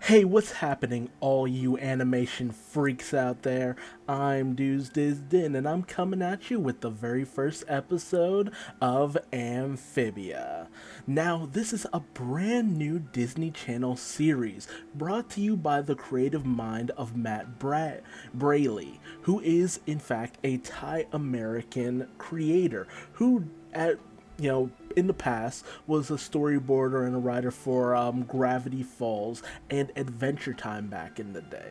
Hey, what's happening, all you animation freaks out there? I'm Duuz-Diz-Din, and I'm coming at you with the very first episode of Amphibia. Now, this is a brand new Disney Channel series brought to you by the creative mind of Braley, who is, in fact, a Thai American creator who, in the past was a storyboarder and a writer for Gravity Falls and Adventure Time back in the day.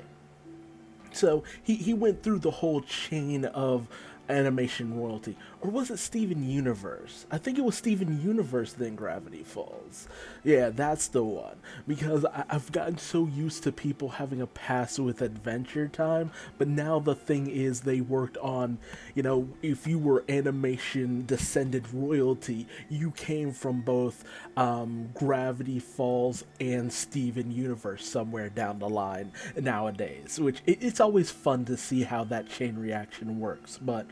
So he went through the whole chain of animation royalty. Or was it Steven Universe? I think it was Steven Universe, then Gravity Falls. Yeah, that's the one. Because I've gotten so used to people having a pass with Adventure Time, but now the thing is they worked on, if you were animation descended royalty, you came from both Gravity Falls and Steven Universe somewhere down the line nowadays, which it's always fun to see how that chain reaction works. But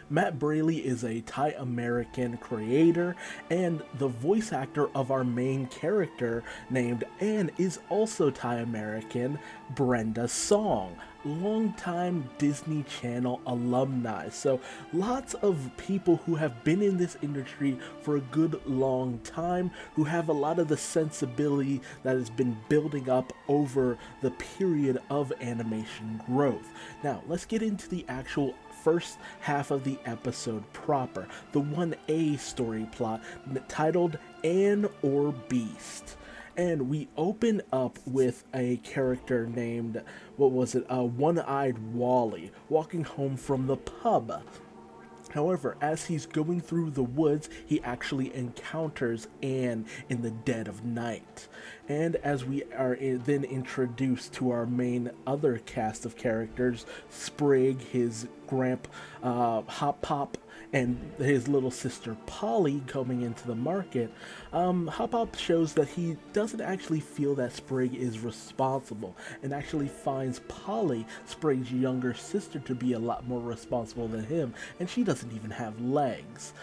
Matt Braley is a Thai American creator, and the voice actor of our main character, named Anne, is also Thai American, Brenda Song, longtime Disney Channel alumni. So, lots of people who have been in this industry for a good long time, who have a lot of the sensibility that has been building up over the period of animation growth. Now, let's get into the actual first half of the episode proper, the 1A story plot titled Anne or Beast. And we open up with a character named, One-Eyed Wally, walking home from the pub. However, as he's going through the woods, he actually encounters Anne in the dead of night. And as we are then introduced to our main other cast of characters, Sprig, his Hop Pop, and his little sister Polly coming into the market, Hop Pop shows that he doesn't actually feel that Sprig is responsible, and actually finds Polly, Sprig's younger sister, to be a lot more responsible than him, and she doesn't even have legs.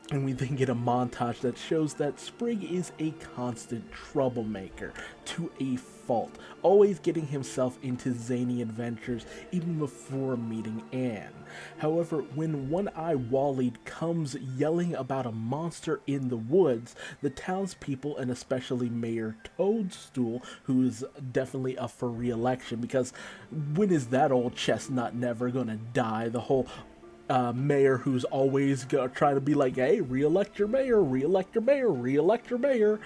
And we then get a montage that shows that Sprig is a constant troublemaker to a fault, always getting himself into zany adventures even before meeting Anne. However, when One-Eye Wally comes yelling about a monster in the woods, the townspeople, and especially Mayor Toadstool, who is definitely up for re-election, because when is that old chestnut never gonna die? The whole mayor who's always trying to be like, hey, re-elect your mayor, re-elect your mayor, re-elect your mayor.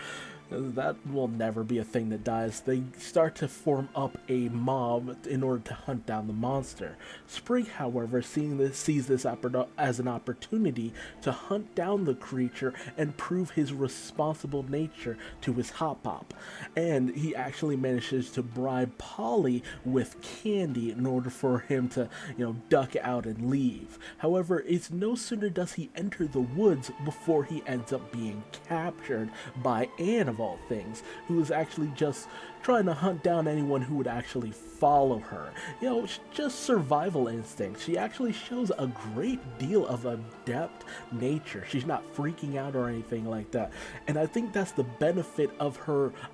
That will never be a thing that dies. They start to form up a mob in order to hunt down the monster. Sprig, however, sees this as an opportunity to hunt down the creature and prove his responsible nature to his Hop Pop. And he actually manages to bribe Polly with candy in order for him to, duck out and leave. However, it's no sooner does he enter the woods before he ends up being captured by Anne, of all things, who is actually just trying to hunt down anyone who would actually follow her. Just survival instinct. She actually shows a great deal of adept nature. She's not freaking out or anything like that. And I think that's the benefit of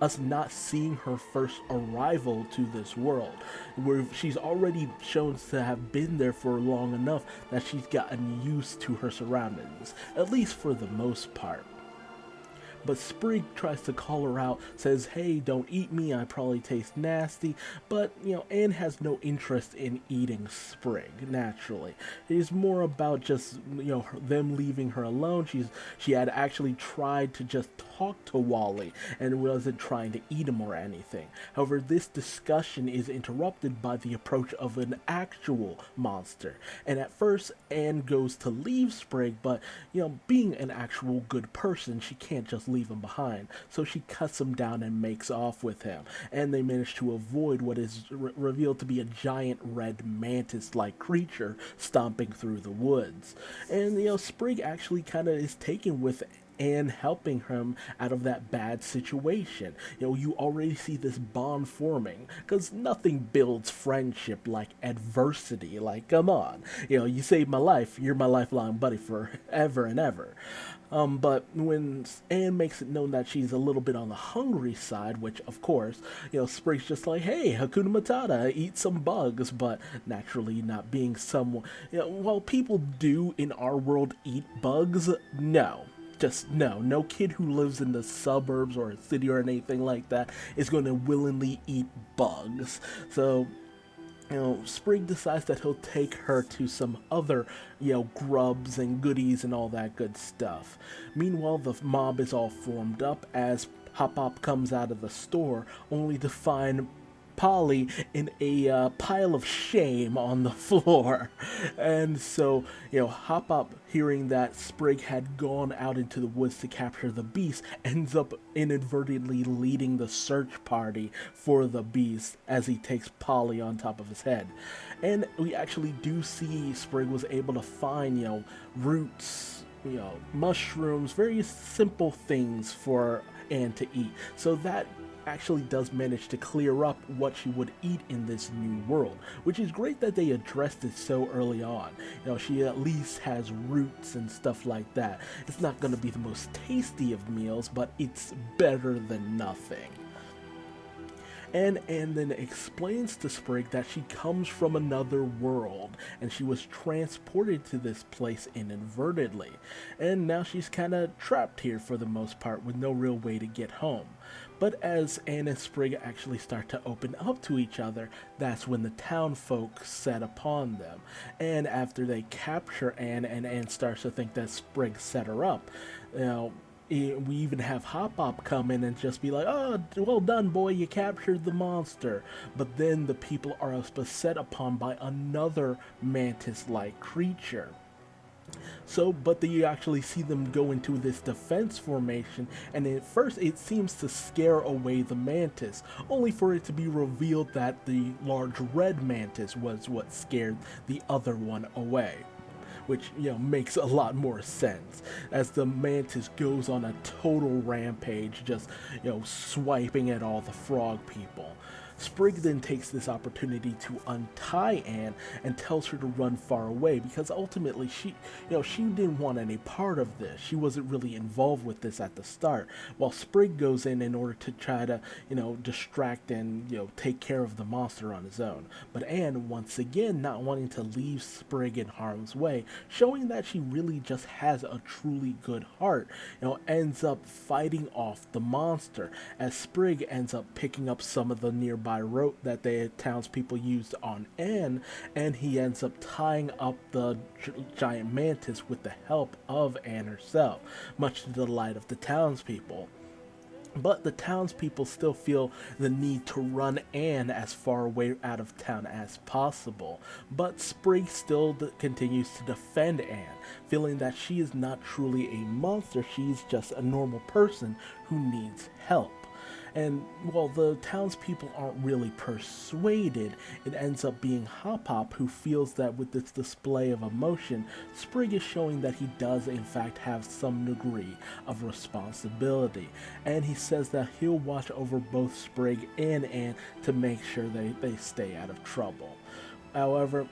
us not seeing her first arrival to this world, where she's already shown to have been there for long enough that she's gotten used to her surroundings, at least for the most part. But Sprig tries to call her out, says, hey, don't eat me, I probably taste nasty. But, Anne has no interest in eating Sprig, naturally. It is more about just, them leaving her alone. She had actually tried to just talk to Wally and wasn't trying to eat him or anything. However, this discussion is interrupted by the approach of an actual monster. And at first, Anne goes to leave Sprig, but, being an actual good person, she can't just leave him behind. So she cuts him down and makes off with him. And they manage to avoid what is revealed to be a giant red mantis-like creature stomping through the woods. And, Sprig actually kind of is taken with Anne helping him out of that bad situation. You already see this bond forming because nothing builds friendship like adversity. Like, come on, you saved my life. You're my lifelong buddy forever and ever. But when Anne makes it known that she's a little bit on the hungry side, which of course, Sprig's just like, hey, Hakuna Matata, eat some bugs, but naturally not being someone, while people do in our world eat bugs, no. Just no. No kid who lives in the suburbs or a city or anything like that is going to willingly eat bugs. So Sprig decides that he'll take her to some other, grubs and goodies and all that good stuff. Meanwhile, the mob is all formed up as Hop Hop comes out of the store, only to find Polly in a pile of shame on the floor. And so, Hop Hop, hearing that Sprig had gone out into the woods to capture the beast, ends up inadvertently leading the search party for the beast as he takes Polly on top of his head. And we actually do see Sprig was able to find, roots, mushrooms, very simple things for Anne to eat. So that actually does manage to clear up what she would eat in this new world, which is great that they addressed it so early on. She at least has roots and stuff like that. It's not going to be the most tasty of meals, but it's better than nothing. And then explains to Sprig that she comes from another world and she was transported to this place inadvertently. And now she's kind of trapped here for the most part with no real way to get home. But as Anne and Sprig actually start to open up to each other, that's when the town folk set upon them. And after they capture Anne and Anne starts to think that Sprig set her up, we even have Hop Hop come in and just be like, oh, well done, boy, you captured the monster. But then the people are set upon by another mantis-like creature. But you actually see them go into this defense formation, and at first it seems to scare away the mantis, only for it to be revealed that the large red mantis was what scared the other one away. Which, makes a lot more sense, as the mantis goes on a total rampage, just, swiping at all the frog people. Sprig then takes this opportunity to untie Anne and tells her to run far away because ultimately she didn't want any part of this. She wasn't really involved with this at the start. While Sprig goes in order to try to, distract and, take care of the monster on his own. But Anne, once again, not wanting to leave Sprig in harm's way, showing that she really just has a truly good heart, ends up fighting off the monster as Sprig ends up picking up some of the nearby rope that the townspeople used on Anne, and he ends up tying up the giant mantis with the help of Anne herself, much to the delight of the townspeople. But the townspeople still feel the need to run Anne as far away out of town as possible. But Sprig still continues to defend Anne, feeling that she is not truly a monster, she's just a normal person who needs help. And while the townspeople aren't really persuaded, it ends up being Hop Hop who feels that with this display of emotion, Sprig is showing that he does in fact have some degree of responsibility. And he says that he'll watch over both Sprig and Anne to make sure they stay out of trouble. However,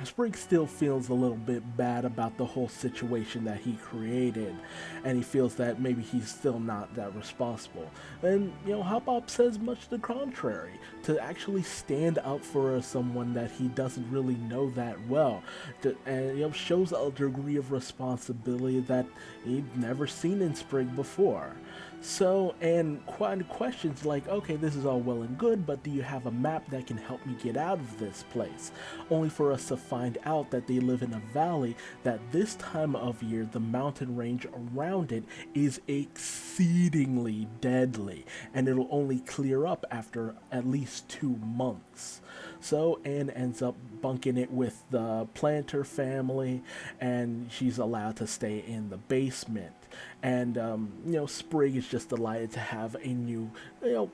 Sprig still feels a little bit bad about the whole situation that he created, and he feels that maybe he's still not that responsible. And, Hop Hop says much the contrary, to actually stand up for someone that he doesn't really know that well, and shows a degree of responsibility that he'd never seen in Sprig before. So, and questions like, okay, this is all well and good, but do you have a map that can help me get out of this place? Only for us to find out that they live in a valley that this time of year, the mountain range around it is exceedingly deadly, and it'll only clear up after at least 2 months. So Anne ends up bunking it with the planter family, and she's allowed to stay in the basement. And, Sprig is just delighted to have a new,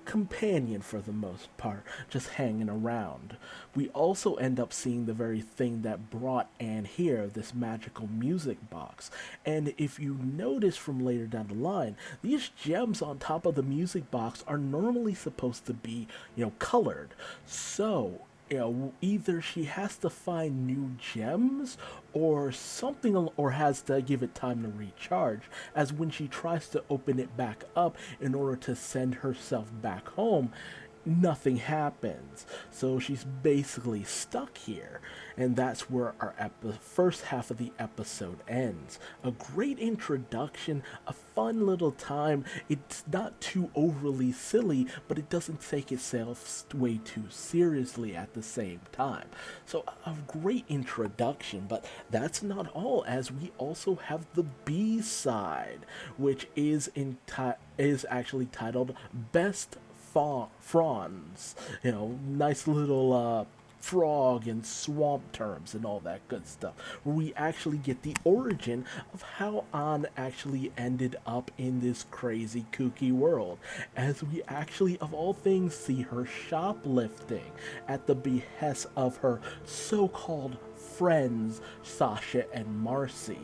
companion for the most part, just hanging around. We also end up seeing the very thing that brought Anne here, this magical music box. And if you notice from later down the line, these gems on top of the music box are normally supposed to be, colored. So, either she has to find new gems or something, or has to give it time to recharge, as when she tries to open it back up in order to send herself back home, nothing happens. So she's basically stuck here. And that's where our first half of the episode ends. A great introduction, a fun little time. It's not too overly silly, but it doesn't take itself way too seriously at the same time. So a great introduction, but that's not all, as we also have the B-side, which is actually titled Best Fronds. Nice little frog and swamp terms and all that good stuff, where we actually get the origin of how Anne actually ended up in this crazy kooky world, as we actually, of all things, see her shoplifting at the behest of her so-called friends Sasha and Marcy.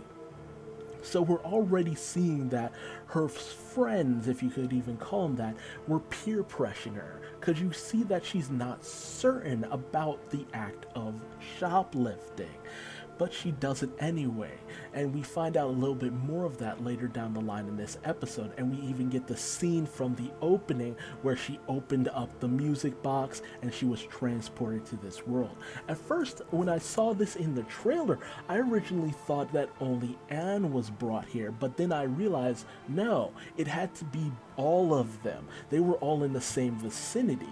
So we're already seeing that her friends, if you could even call them that, were peer pressuring her, because you see that she's not certain about the act of shoplifting. But she does it anyway, and we find out a little bit more of that later down the line in this episode, and we even get the scene from the opening where she opened up the music box and she was transported to this world. At first, when I saw this in the trailer, I originally thought that only Anne was brought here, but then I realized, no, it had to be all of them. They were all in the same vicinity,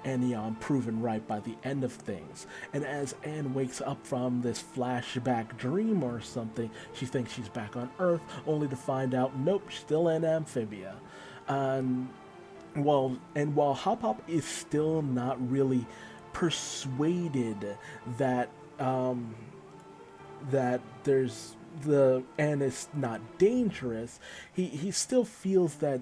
and I'm proven right by the end of things. And as Anne wakes up from this flashback dream or something, she thinks she's back on Earth, only to find out, nope, still in Amphibia. While Hop Hop is still not really persuaded that that Anne is not dangerous, he still feels that,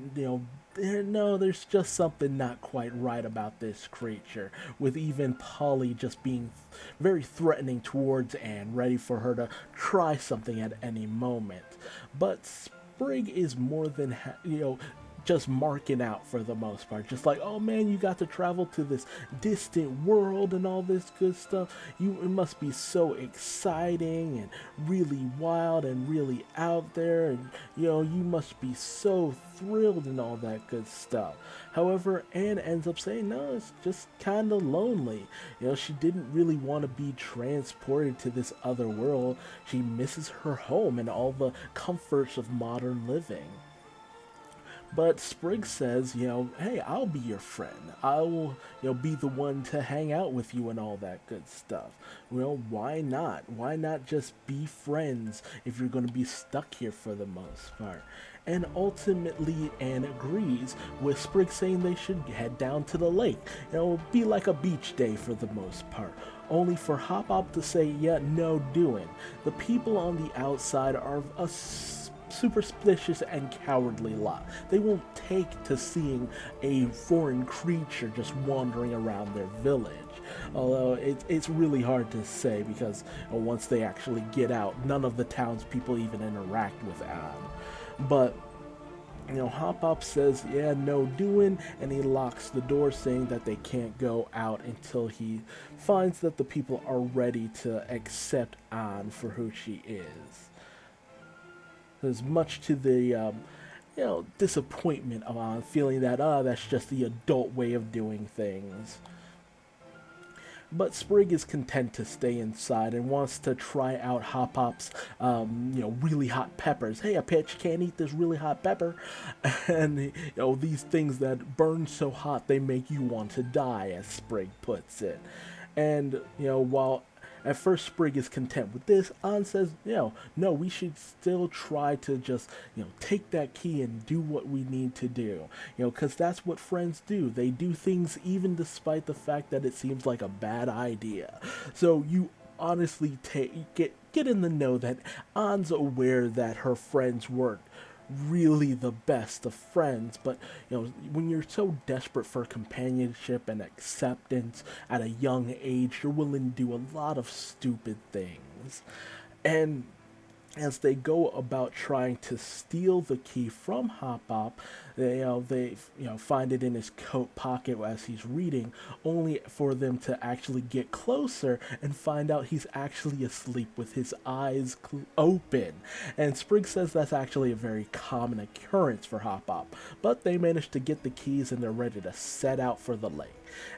there's just something not quite right about this creature, with even Polly just being very threatening towards Anne, ready for her to try something at any moment. But Sprig is more than, just marking out for the most part. Just like, oh man, you got to travel to this distant world and all this good stuff. It must be so exciting and really wild and really out there, and you must be so thrilled and all that good stuff. However, Anne ends up saying, no, it's just kind of lonely. She didn't really want to be transported to this other world. She misses her home and all the comforts of modern living. But Sprig says, hey, I'll be your friend. I will, be the one to hang out with you and all that good stuff. Why not? Why not just be friends if you're going to be stuck here for the most part? And ultimately, Anne agrees, with Sprig saying they should head down to the lake. Be like a beach day for the most part. Only for Hop Hop to say, yeah, no doing. The people on the outside are a superstitious and cowardly lot. They won't take to seeing a foreign creature just wandering around their village. Although it's really hard to say, because once they actually get out, none of the townspeople even interact with Anne. But Hop Hop says, yeah, no doing, and he locks the door, saying that they can't go out until he finds that the people are ready to accept Anne for who she is. There's much to the, disappointment of feeling that, that's just the adult way of doing things. But Sprig is content to stay inside and wants to try out Hop Hop's, really hot peppers. Hey, I bet you can't eat this really hot pepper. And, these things that burn so hot they make you want to die, as Sprig puts it. And, while at first Sprig is content with this, Anne says, no, we should still try to just, take that key and do what we need to do. Because that's what friends do. They do things even despite the fact that it seems like a bad idea. So you honestly get in the know that Anne's aware that her friends weren't really the best of friends. But when you're so desperate for companionship and acceptance at a young age, you're willing to do a lot of stupid things. And as they go about trying to steal the key from Hop Hop, they find it in his coat pocket as he's reading, only for them to actually get closer and find out he's actually asleep with his eyes open. And Sprig says that's actually a very common occurrence for Hop Hop, but they manage to get the keys and they're ready to set out for the lake.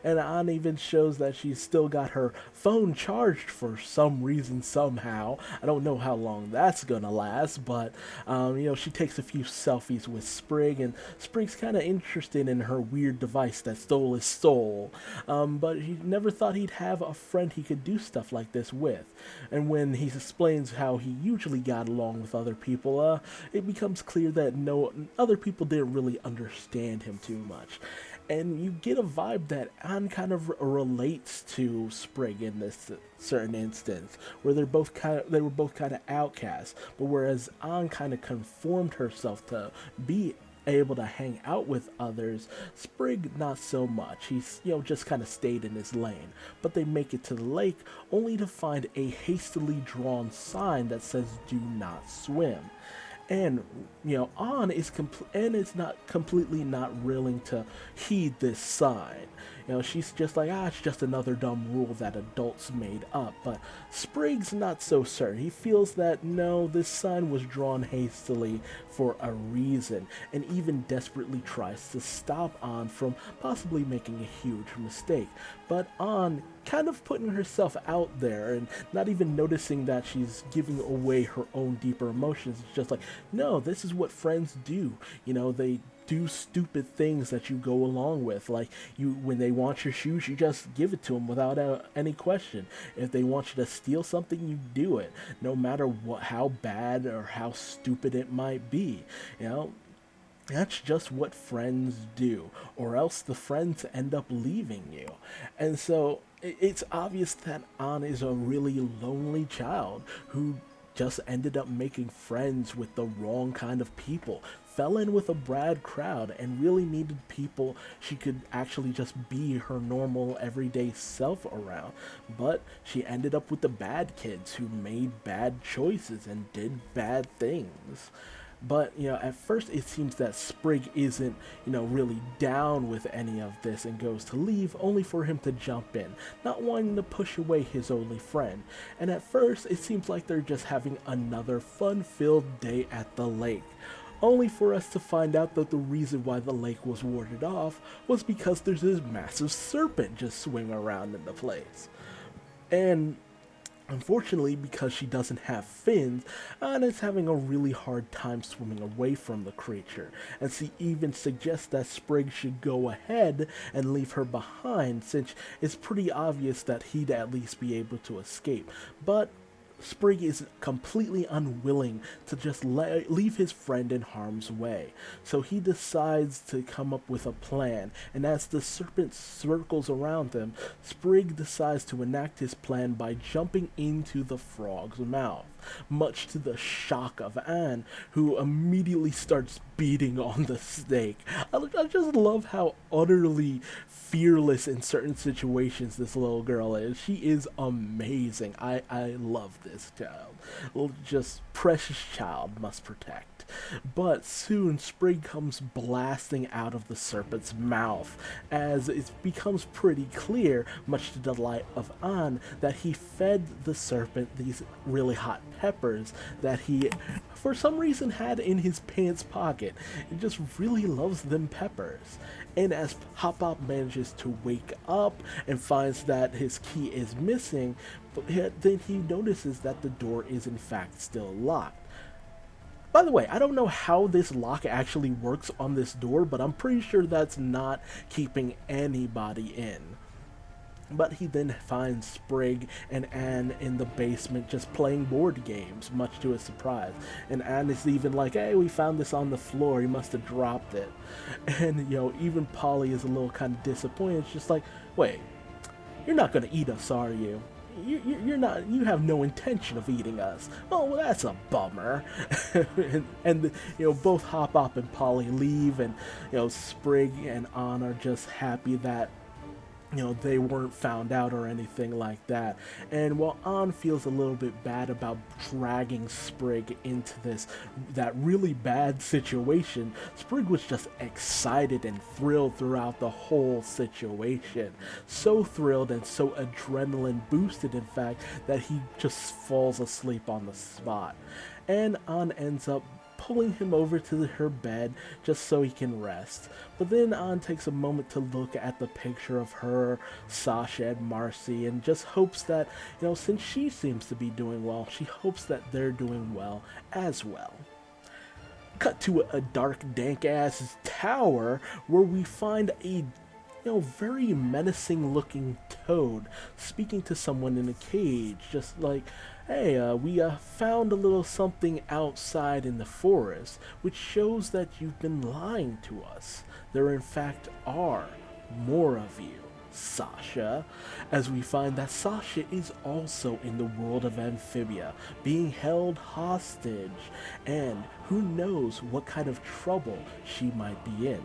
And Anne even shows that she's still got her phone charged for some reason somehow. I don't know how long that's gonna last, but she takes a few selfies with Sprig, and Sprig's kind of interested in her weird device that stole his soul. But he never thought he'd have a friend he could do stuff like this with. And when he explains how he usually got along with other people, it becomes clear that no other people didn't really understand him too much. And you get a vibe that Anne kind of relates to Sprig in this certain instance, where they were both kind of outcasts, but whereas Anne kind of conformed herself to be able to hang out with others, Sprig not so much. He's just kind of stayed in his lane. But they make it to the lake only to find a hastily drawn sign that says "Do not swim." And An is not completely not willing to heed this sign. She's just like, it's just another dumb rule that adults made up. But Sprig's not so certain. He feels that no, this sign was drawn hastily for a reason, and even desperately tries to stop An from possibly making a huge mistake. But An, kind of putting herself out there and not even noticing that she's giving away her own deeper emotions. It's just like, no, this is what friends do. They do stupid things that you go along with. Like, when they want your shoes, you just give it to them without any question. If they want you to steal something, you do it, no matter how bad or how stupid it might be. That's just what friends do, or else the friends end up leaving you. And so it's obvious that An is a really lonely child who just ended up making friends with the wrong kind of people, fell in with a bad crowd, and really needed people she could actually just be her normal everyday self around. But she ended up with the bad kids who made bad choices and did bad things. But, at first it seems that Sprig isn't, really down with any of this and goes to leave, only for him to jump in, not wanting to push away his only friend. And at first it seems like they're just having another fun-filled day at the lake, only for us to find out that the reason why the lake was warded off was because there's this massive serpent just swimming around in the place. And unfortunately, because she doesn't have fins, Anna's having a really hard time swimming away from the creature, and she even suggests that Sprig should go ahead and leave her behind, since it's pretty obvious that he'd at least be able to escape. But Sprig is completely unwilling to just leave his friend in harm's way, so he decides to come up with a plan, and as the serpent circles around them, Sprig decides to enact his plan by jumping into the frog's mouth, much to the shock of Anne, who immediately starts beating on the snake. I just love how utterly fearless in certain situations this little girl is. She is amazing. I love this child. Just precious child must protect. But soon Sprig comes blasting out of the serpent's mouth, as it becomes pretty clear, much to the delight of An, that he fed the serpent these really hot peppers that he, for some reason, had in his pants pocket. He just really loves them peppers. And as Hop Hop manages to wake up and finds that his key is missing, then he notices that the door is in fact still locked. By the way, I don't know how this lock actually works on this door, but I'm pretty sure that's not keeping anybody in. But he then finds Sprig and Anne in the basement just playing board games, much to his surprise. And Anne is even like, hey, we found this on the floor, you must have dropped it. And, even Polly is a little kind of disappointed. It's just like, wait, you're not going to eat us, are you? you have no intention of eating us. Oh, well, that's a bummer. And both Hop Hop and Polly leave, and Sprig and Ann are just happy that they weren't found out or anything like that. And while An feels a little bit bad about dragging Sprig into that really bad situation, Sprig was just excited and thrilled throughout the whole situation. So thrilled and so adrenaline boosted, in fact, that he just falls asleep on the spot. And An ends up pulling him over to her bed just so he can rest. But then An takes a moment to look at the picture of her, Sasha, and Marcy, and just hopes that, since she seems to be doing well, she hopes that they're doing well as well. Cut to a dark, dank-ass tower where we find a very menacing looking toad speaking to someone in a cage, just like, hey, we found a little something outside in the forest, which shows that you've been lying to us. There in fact are more of you, Sasha, as we find that Sasha is also in the world of Amphibia, being held hostage, and who knows what kind of trouble she might be in.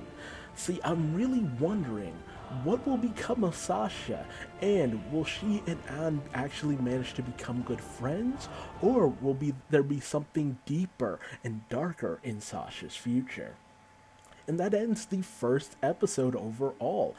See, I'm really wondering what will become of Sasha, and will she and Ann actually manage to become good friends, or will there be something deeper and darker in Sasha's future? And that ends the first episode overall.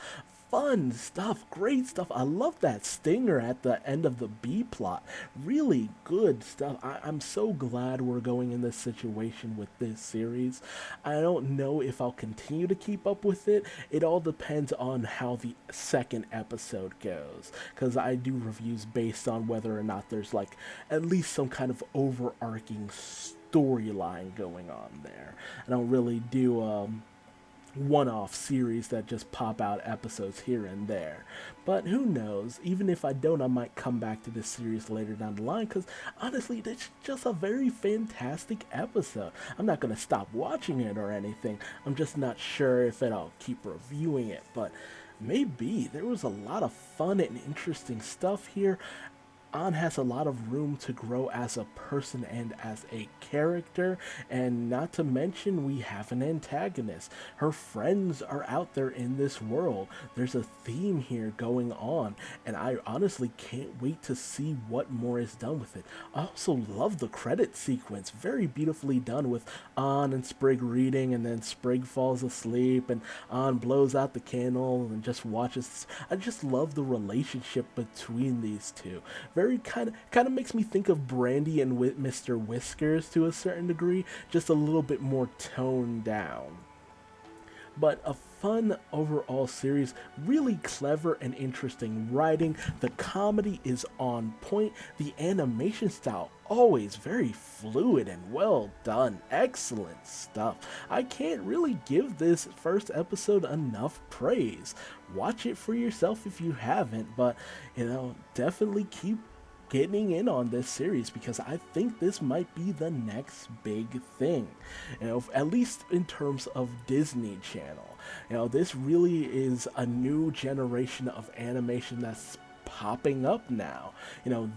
Fun stuff, great stuff. I love that stinger at the end of the B plot. Really good stuff. I'm so glad we're going in this situation with this series. I don't know if I'll continue to keep up with it. It all depends on how the second episode goes, because I do reviews based on whether or not there's like at least some kind of overarching storyline going on there. I don't really do one-off series that just pop out episodes here and there. But who knows, even if I don't, I might come back to this series later down the line, because honestly, it's just a very fantastic episode. I'm not going to stop watching it or anything. I'm just not sure if I'll keep reviewing it, but maybe. There was a lot of fun and interesting stuff here. An has a lot of room to grow as a person and as a character, and not to mention we have an antagonist. Her friends are out there in this world. There's a theme here going on, and I honestly can't wait to see what more is done with it. I also love the credit sequence, very beautifully done, with An and Sprig reading, and then Sprig falls asleep and An blows out the candle and just watches. I just love the relationship between these two. Very kind of makes me think of Brandy and Mr. Whiskers to a certain degree, just a little bit more toned down. But a fun overall series, really clever and interesting writing. The comedy is on point. The animation style, always very fluid and well done. Excellent stuff. I can't really give this first episode enough praise. Watch it for yourself if you haven't, but definitely keep getting in on this series, because I think this might be the next big thing, at least in terms of Disney Channel. This really is a new generation of animation that's popping up now.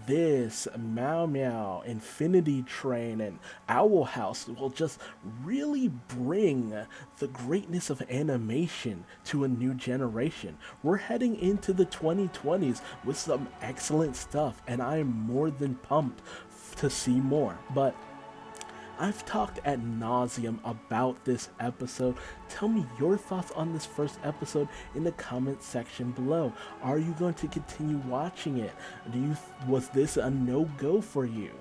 This, Meow Meow, Infinity Train, and Owl House will just really bring the greatness of animation to a new generation. We're heading into the 2020s with some excellent stuff, and I am more than pumped to see more. But I've talked ad nauseum about this episode. Tell me your thoughts on this first episode in the comment section below. Are you going to continue watching it? Was this a no-go for you?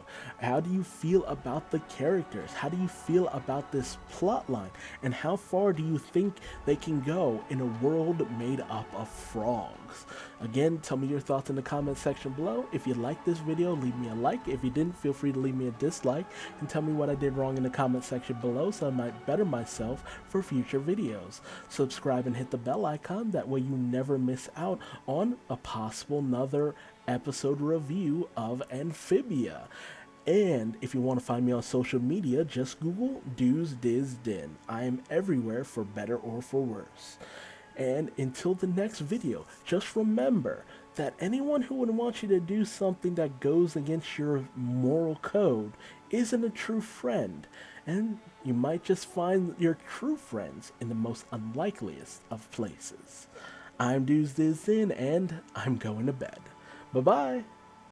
How do you feel about the characters? How do you feel about this plotline? And how far do you think they can go in a world made up of frogs? Again, tell me your thoughts in the comment section below. If you liked this video, leave me a like. If you didn't, feel free to leave me a dislike, and tell me what I did wrong in the comment section below so I might better myself for future videos. Subscribe and hit the bell icon, that way you never miss out on a possible another episode review of Amphibia. And if you want to find me on social media, just Google Duuz-Diz-Din. I am everywhere, for better or for worse. And until the next video, just remember that anyone who would want you to do something that goes against your moral code isn't a true friend, and you might just find your true friends in the most unlikeliest of places. I'm Duuz-Diz-Din, and I'm going to bed. Bye bye.